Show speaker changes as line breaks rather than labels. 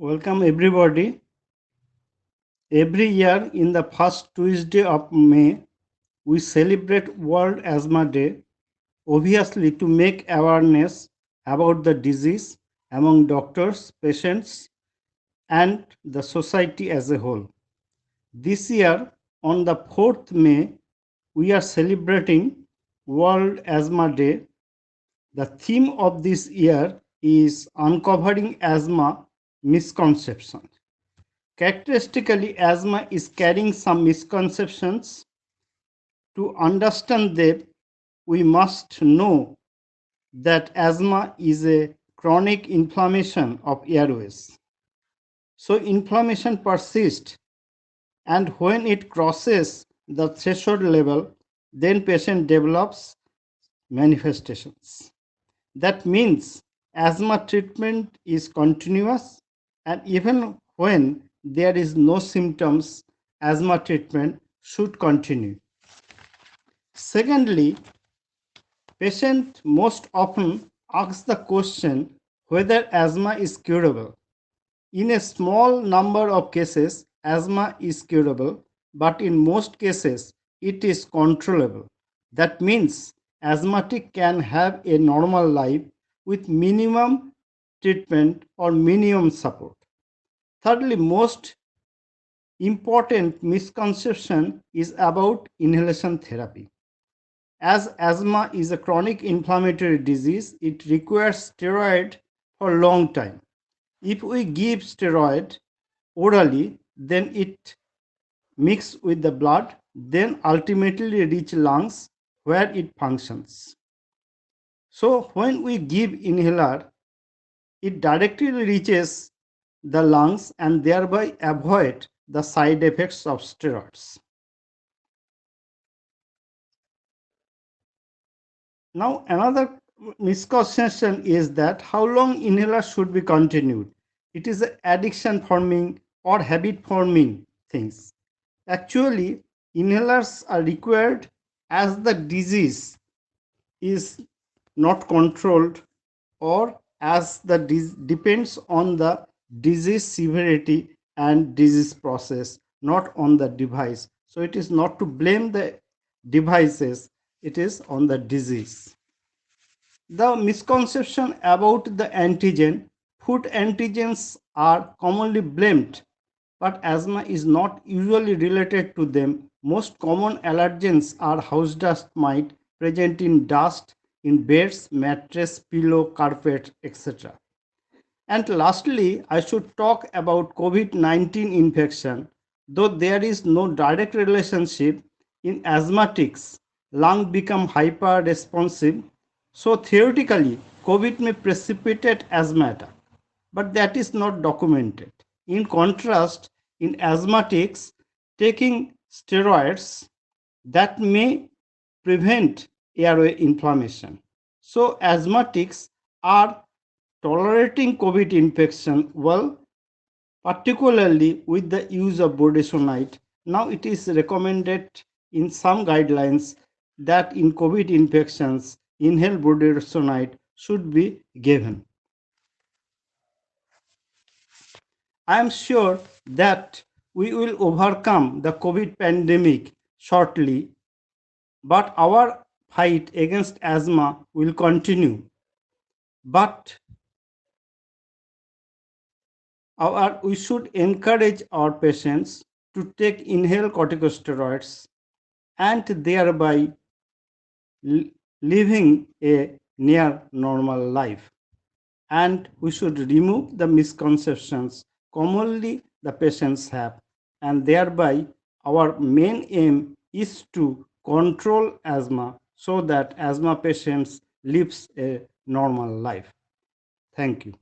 Welcome everybody. Every year in the first Tuesday of May, we celebrate World Asthma Day, obviously to make awareness about the disease among doctors, patients, and the society as a whole. This year, on the 4th May, we are celebrating World Asthma Day. The theme of this year is Uncovering Asthma Misconceptions. Characteristically, asthma is carrying some misconceptions. To understand them, we must know that asthma is a chronic inflammation of airways. So, inflammation persists, and when it crosses the threshold level, then patient develops manifestations. That means asthma treatment is continuous, and even when there is no symptoms, asthma treatment should continue. Secondly, patient most often asks the question whether asthma is curable. In a small number of cases, asthma is curable, but in most cases, it is controllable. That means asthmatic can have a normal life with minimum treatment or minimum support. Thirdly, most important misconception is about inhalation therapy. As asthma is a chronic inflammatory disease, it requires steroid for a long time. If we give steroid orally, then it mix with the blood, then ultimately reach lungs where it functions. So when we give inhaler, it directly reaches the lungs and thereby avoid the side effects of steroids. Now another misconception is that how long inhaler should be continued. It is an addiction forming or habit forming things. Actually, inhalers are required as the disease is not controlled or as the depends on the disease severity and disease process, not on the device. So it is not to blame the devices, it is on the disease. The misconception about the antigen, food antigens are commonly blamed, but asthma is not usually related to them. Most common allergens are house dust mite present in dust, in beds, mattress, pillow, carpet, etc. And lastly, I should talk about COVID-19 infection. Though there is no direct relationship, in asthmatics, lung become hyper responsive. So theoretically, COVID may precipitate asthma attack, but that is not documented. In contrast, in asthmatics, taking steroids that may prevent airway inflammation. So asthmatics are tolerating COVID infection well, particularly with the use of budesonide. Now it is recommended in some guidelines that in COVID infections, inhaled budesonide should be given. I am sure that we will overcome the COVID pandemic shortly, but our fight against asthma will continue. But we should encourage our patients to take inhaled corticosteroids and thereby living a near normal life. And we should remove the misconceptions commonly the patients have, and thereby our main aim is to control asthma so that asthma patients lives a normal life. Thank you.